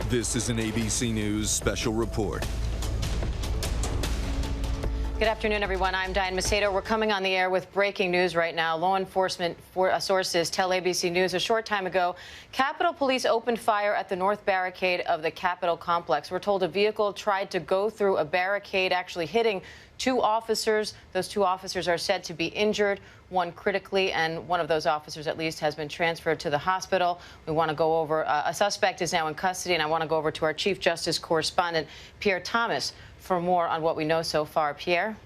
This is an ABC News special report. Good afternoon, everyone. I'm Diane Macedo. We're coming on the air with breaking news right now. Law enforcement sources tell ABC News a short time ago, Capitol Police opened fire at the north barricade of the Capitol complex. We're told a vehicle tried to go through a barricade, actually hitting two officers. Those two officers are said to be injured, one critically, and one of those officers, at least, has been transferred to the hospital. We want to go over, a suspect is now in custody, and I want to go over to our Chief Justice correspondent, Pierre Thomas, for more on what we know so far. Pierre?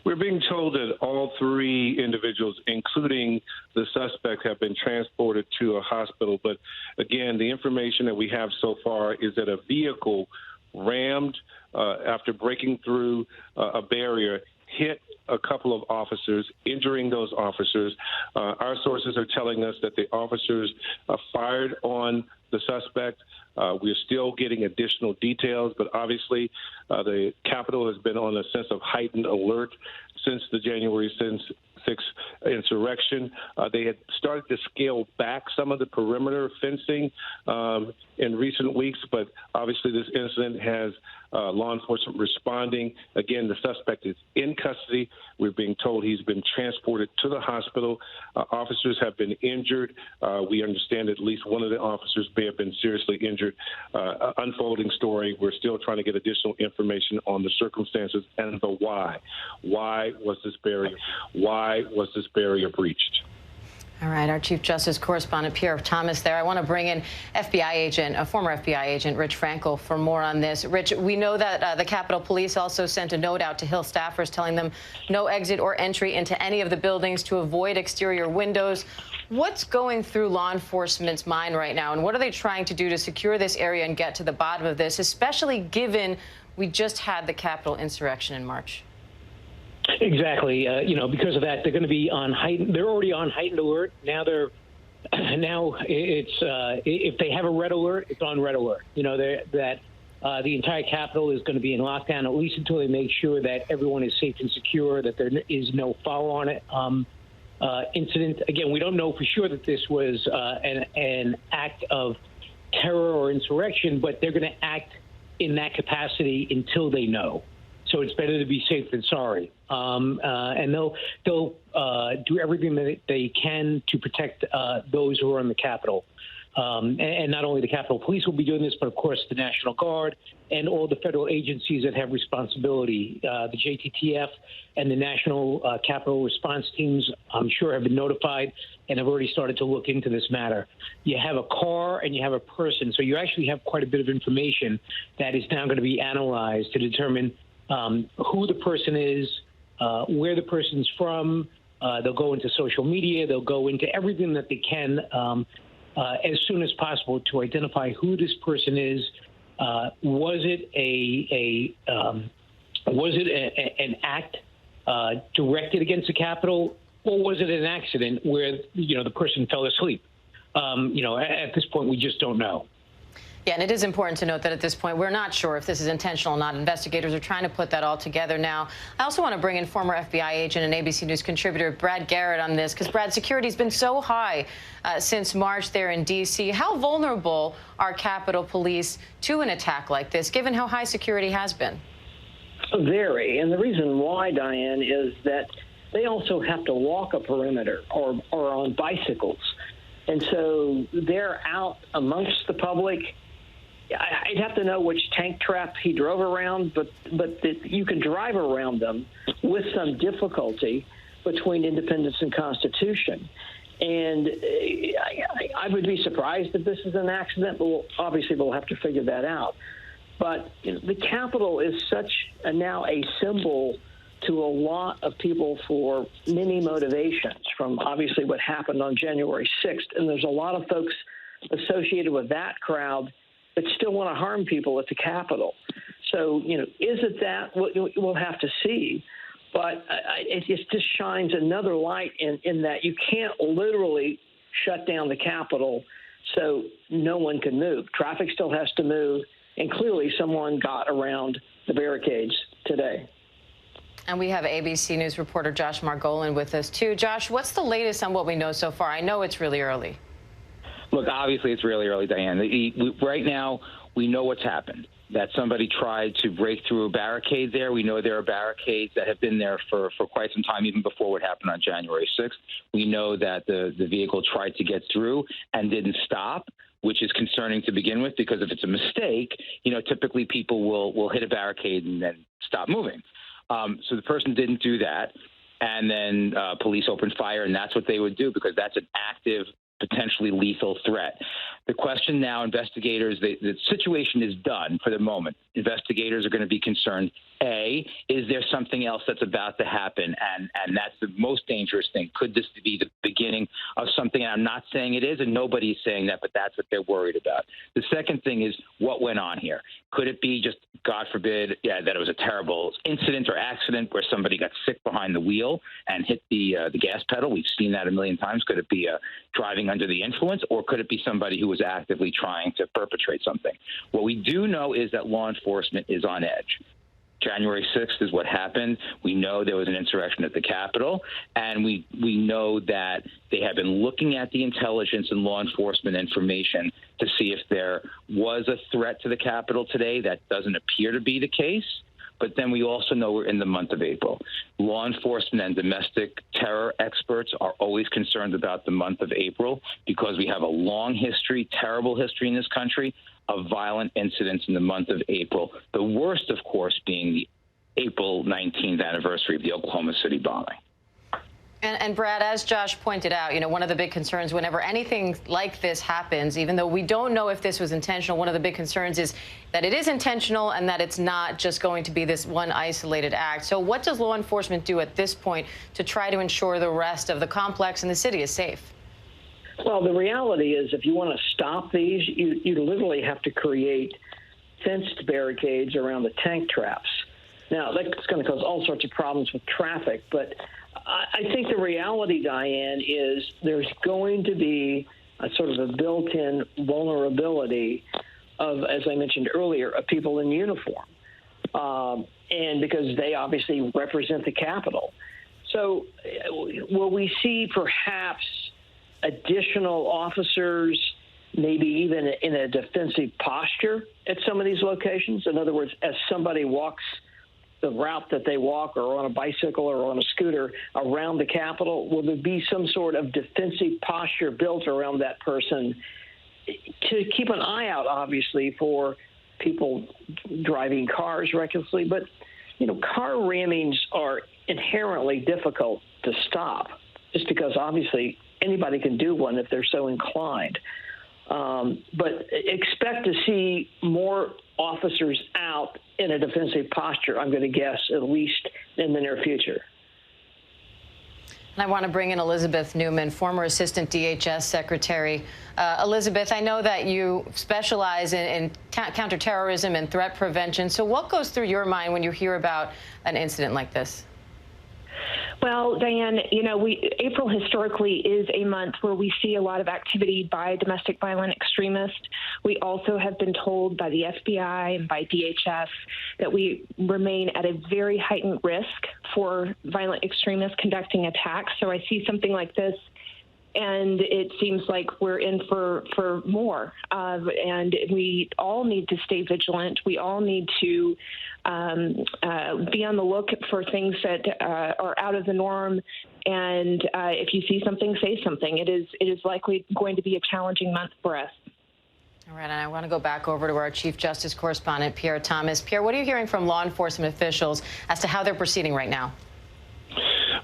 We're being told that all three individuals, including the suspect, have been transported to a hospital. But again, the information that we have so far is that a vehicle rammed after breaking through a barrier, hit a couple of officers, injuring those officers. Our sources are telling us that the officers fired on the suspect. We're still getting additional details, but obviously the Capitol has been on a sense of heightened alert since the January 6th insurrection. They had started to scale back some of the perimeter fencing in recent weeks, but obviously this incident has law enforcement responding. Again, the suspect is in custody. We're being told he's been transported to the hospital. Officers have been injured. We understand at least one of the officers may have been seriously injured. Unfolding story. We're still trying to get additional information on the circumstances and the why. Why was this barrier? Why was this barrier breached? All right, our Chief Justice correspondent, Pierre Thomas, there. I want to bring in a former FBI agent, Rich Frankel, for more on this. Rich, we know that the Capitol Police also sent a note out to Hill staffers telling them no exit or entry into any of the buildings to avoid exterior windows. What's going through law enforcement's mind right now, and what are they trying to do to secure this area and get to the bottom of this, especially given we just had the Capitol insurrection in March? Exactly. Because of that, they're going to be on heightened. They're already on heightened alert. Now if they have a red alert, it's on red alert. The entire Capitol is going to be in lockdown, at least until they make sure that everyone is safe and secure, that there is no follow-on incident. Again, we don't know for sure that this was an act of terror or insurrection, but they're going to act in that capacity until they know. So it's better to be safe than sorry. And they'll do everything that they can to protect those who are in the Capitol. And not only the Capitol Police will be doing this, but, of course, the National Guard and all the federal agencies that have responsibility. The JTTF and the National Capitol Response Teams, I'm sure, have been notified and have already started to look into this matter. You have a car and you have a person, so you actually have quite a bit of information that is now going to be analyzed to determine who the person is, where the person's from. They'll go into social media. They'll go into everything that they can as soon as possible to identify who this person is. Was it an act directed against the Capitol, or was it an accident where the person fell asleep? At this point, we just don't know. Yeah, and it is important to note that at this point, we're not sure if this is intentional or not. Investigators are trying to put that all together now. I also want to bring in former FBI agent and ABC News contributor Brad Garrett on this, because, Brad, security has been so high since March there in D.C. How vulnerable are Capitol Police to an attack like this, given how high security has been? Very. And the reason why, Diane, is that they also have to walk a perimeter or on bicycles. And so they're out amongst the public. I'd have to know which tank trap he drove around, but you can drive around them with some difficulty between Independence and Constitution. And I would be surprised if this is an accident, but obviously we'll have to figure that out. But the Capitol is now a symbol to a lot of people for many motivations, from obviously what happened on January 6th. And there's a lot of folks associated with that crowd that still want to harm people at the Capitol. So, is it that? We'll have to see. But it just shines another light in that you can't literally shut down the Capitol so no one can move. Traffic still has to move, and clearly someone got around the barricades today. And we have ABC News reporter Josh Margolin with us, too. Josh, what's the latest on what we know so far? I know it's really early. Look, obviously it's really early, Diane. Right now, we know what's happened, that somebody tried to break through a barricade there. We know there are barricades that have been there for quite some time, even before what happened on January 6th. We know that the vehicle tried to get through and didn't stop, which is concerning to begin with, because if it's a mistake, typically people will hit a barricade and then stop moving. So the person didn't do that. And then police opened fire, and that's what they would do, because that's an active, potentially lethal threat. The question now, investigators, the situation is done for the moment. Investigators are going to be concerned, A, is there something else that's about to happen? And that's the most dangerous thing. Could this be the beginning of something? And I'm not saying it is, and nobody's saying that, but that's what they're worried about. The second thing is what went on here. Could it be just, God forbid, that it was a terrible incident or accident where somebody got sick behind the wheel and hit the gas pedal? We've seen that a million times. Could it be driving under the influence, or could it be somebody who was actively trying to perpetrate something? What we do know is that law enforcement is on edge. January 6th is what happened. We know there was an insurrection at the Capitol, and we know that they have been looking at the intelligence and law enforcement information to see if there was a threat to the Capitol today. That doesn't appear to be the case. But then we also know we're in the month of April. Law enforcement and domestic terror experts are always concerned about the month of April, because we have a long history, terrible history in this country of violent incidents in the month of April. The worst, of course, being the April 19th anniversary of the Oklahoma City bombing. And Brad, as Josh pointed out, one of the big concerns whenever anything like this happens, even though we don't know if this was intentional, one of the big concerns is that it is intentional and that it's not just going to be this one isolated act. So what does law enforcement do at this point to try to ensure the rest of the complex and the city is safe? Well, the reality is, if you want to stop these, you literally have to create fenced barricades around the tank traps. Now, that's going to cause all sorts of problems with traffic, but I think the reality, Diane, is there's going to be a sort of a built-in vulnerability of, as I mentioned earlier, of people in uniform, and because they obviously represent the Capitol. So will we see perhaps additional officers, maybe even in a defensive posture at some of these locations? In other words, as somebody walks the route that they walk, or on a bicycle or on a scooter around the Capitol, will there be some sort of defensive posture built around that person to keep an eye out, obviously, for people driving cars recklessly? But, car rammings are inherently difficult to stop, just because obviously anybody can do one if they're so inclined. But expect to see more officers out in a defensive posture, I'm going to guess, at least in the near future. And I want to bring in Elizabeth Neumann, former Assistant DHS Secretary. Elizabeth, I know that you specialize in counterterrorism and threat prevention. So what goes through your mind when you hear about an incident like this? Well, Diane, April historically is a month where we see a lot of activity by domestic violent extremists. We also have been told by the FBI and by DHS that we remain at a very heightened risk for violent extremists conducting attacks. So I see something like this, and it seems like we're in for more. And we all need to stay vigilant. We all need to be on the look for things that are out of the norm. And if you see something, say something. It is likely going to be a challenging month for us. All right, and I want to go back over to our Chief Justice correspondent, Pierre Thomas. Pierre, what are you hearing from law enforcement officials as to how they're proceeding right now?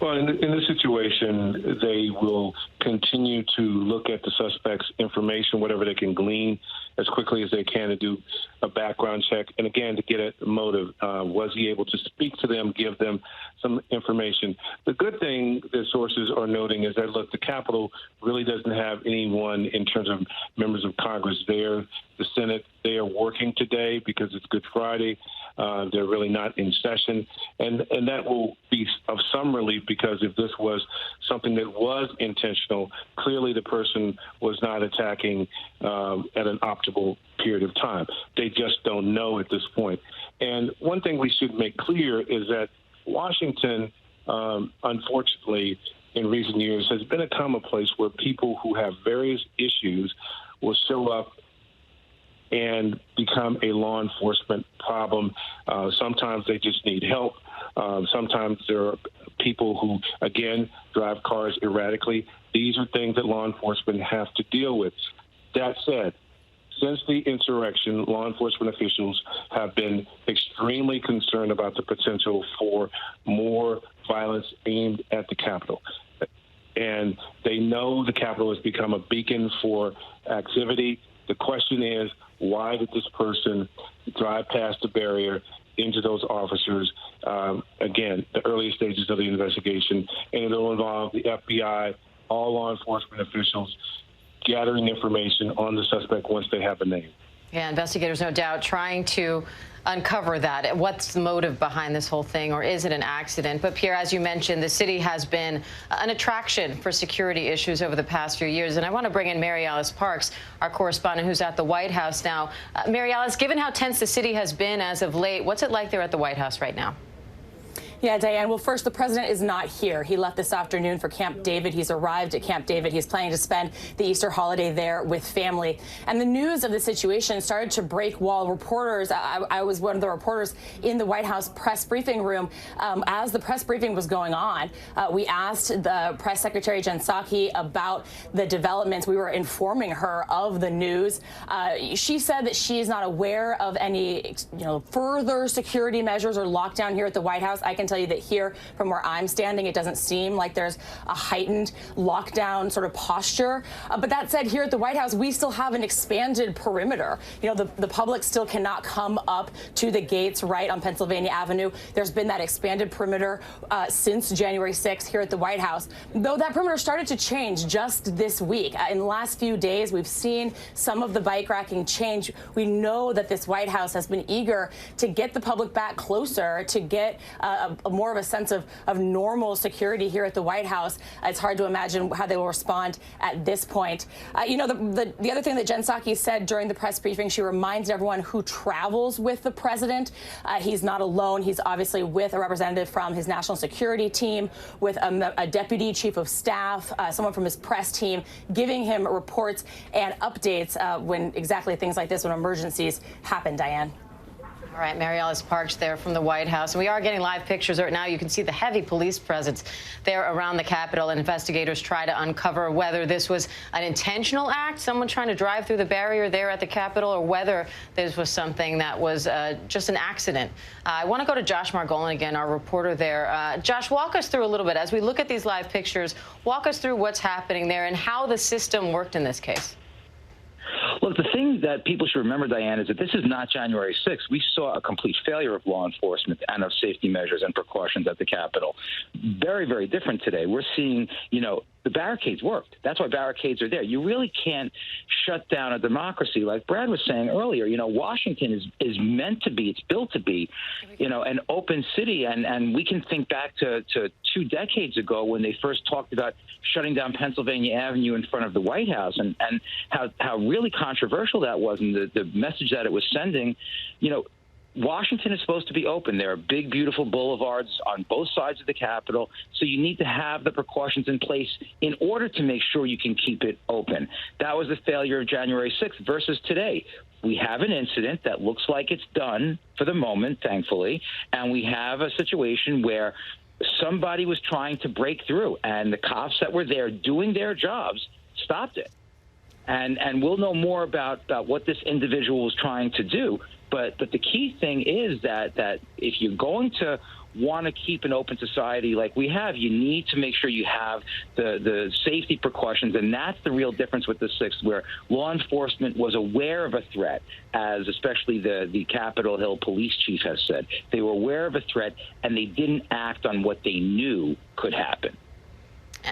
Well, in this situation, they will continue to look at the suspect's information, whatever they can glean, as quickly as they can, to do a background check. And again, to get at the motive. Was he able to speak to them, give them some information? The good thing that sources are noting is that, look, the Capitol really doesn't have anyone in terms of members of Congress there. The Senate, they are working today because it's Good Friday. They're really not in session. And that will be of some relief, because if this was something that was intentional, clearly the person was not attacking at an optimal period of time. They just don't know at this point. And one thing we should make clear is that Washington, unfortunately, in recent years has been a commonplace where people who have various issues will show up and become a law enforcement problem. Sometimes they just need help. Sometimes there are people who, again, drive cars erratically. These are things that law enforcement have to deal with. That said, since the insurrection, law enforcement officials have been extremely concerned about the potential for more violence aimed at the Capitol. And they know the Capitol has become a beacon for activity. The question is, why did this person drive past the barrier into those officers? Again, the early stages of the investigation, and it'll involve the FBI, all law enforcement officials, gathering information on the suspect once they have a name. Yeah, investigators, no doubt, trying to uncover that. What's the motive behind this whole thing, or is it an accident? But Pierre, as you mentioned, the city has been an attraction for security issues over the past few years. And I want to bring in Mary Alice Parks, our correspondent who's at the White House now. Mary Alice, given how tense the city has been as of late, what's it like there at the White House right now? Yeah, Diane. Well, first, the president is not here. He left this afternoon for Camp David. He's arrived at Camp David. He's planning to spend the Easter holiday there with family. And the news of the situation started to break while reporters, I was one of the reporters in the White House press briefing room. As the press briefing was going on, we asked the press secretary, Jen Psaki, about the developments. We were informing her of the news. She said that she is not aware of any, further security measures or lockdown here at the White House. I can tell you that here, from where I'm standing, it doesn't seem like there's a heightened lockdown sort of posture. But that said, here at the White House, we still have an expanded perimeter. The public still cannot come up to the gates right on Pennsylvania Avenue. There's been that expanded perimeter since January 6th here at the White House, though that perimeter started to change just this week. In the last few days, we've seen some of the bike racking change. We know that this White House has been eager to get the public back closer, to get more of a sense of normal security here at the White House. It's hard to imagine how they will respond at this point. The other thing that Jen Psaki said during the press briefing, she reminded everyone who travels with the president. He's not alone. He's obviously with a representative from his national security team, with a deputy chief of staff, someone from his press team, giving him reports and updates when exactly things like this, when emergencies happen, Diane. All right, Mary Alice Parks there from the White House. And we are getting live pictures right now. You can see the heavy police presence there around the Capitol. And investigators try to uncover whether this was an intentional act, someone trying to drive through the barrier there at the Capitol, or whether this was something that was just an accident. I want to go to Josh Margolin again, our reporter there. Josh, walk us through a little bit. As we look at these live pictures, walk us through what's happening there and how the system worked in this case. Look, the thing that people should remember, Diane, is that this is not January 6th. We saw a complete failure of law enforcement and of safety measures and precautions at the Capitol. Very, very different today. We're seeing, the barricades worked. That's why barricades are there. You really can't shut down a democracy. Like Brad was saying earlier, Washington is meant to be, it's built to be, an open city. And we can think back to 2 decades ago when they first talked about shutting down Pennsylvania Avenue in front of the White House, and how really controversial that was, and the message that it was sending. Washington is supposed to be open. There are big, beautiful boulevards on both sides of the Capitol, so you need to have the precautions in place in order to make sure you can keep it open. That was the failure of January 6th versus today. We have an incident that looks like it's done for the moment, thankfully, and we have a situation where somebody was trying to break through, and the cops that were there doing their jobs stopped it. And we'll know more about what this individual was trying to do. But the key thing is that if you're going to want to keep an open society like we have, you need to make sure you have the safety precautions. And that's the real difference with the 6th, where law enforcement was aware of a threat, as especially the Capitol Hill police chief has said. They were aware of a threat, and they didn't act on what they knew could happen.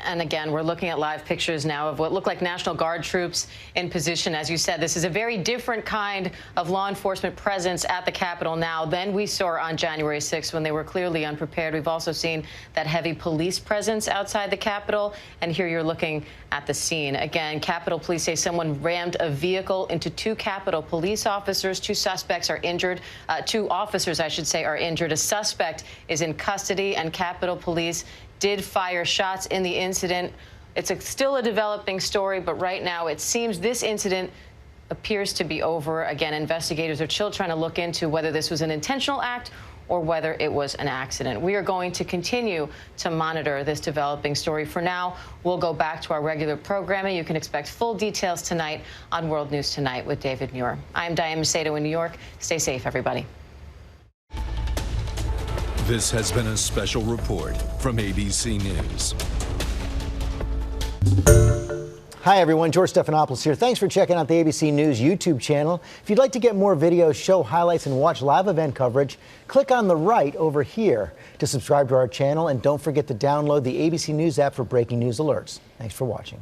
And again, we're looking at live pictures now of what look like National Guard troops in position. As you said, this is a very different kind of law enforcement presence at the Capitol now than we saw on January 6th, when they were clearly unprepared. We've also seen that heavy police presence outside the Capitol. And here you're looking at the scene. Again, Capitol Police say someone rammed a vehicle into 2 Capitol police officers. 2 suspects are injured. 2 officers, I should say, are injured. A suspect is in custody, and Capitol Police did fire shots in the incident. It's still a developing story, but right now it seems this incident appears to be over. Again, investigators are still trying to look into whether this was an intentional act or whether it was an accident. We are going to continue to monitor this developing story. For now, we'll go back to our regular programming. You can expect full details tonight on World News Tonight with David Muir. I'm Diane Macedo in New York. Stay safe, everybody. This has been a special report from ABC News. Hi, everyone. George Stephanopoulos here. Thanks for checking out the ABC News YouTube channel. If you'd like to get more videos, show highlights, and watch live event coverage, click on the right over here to subscribe to our channel. And don't forget to download the ABC News app for breaking news alerts. Thanks for watching.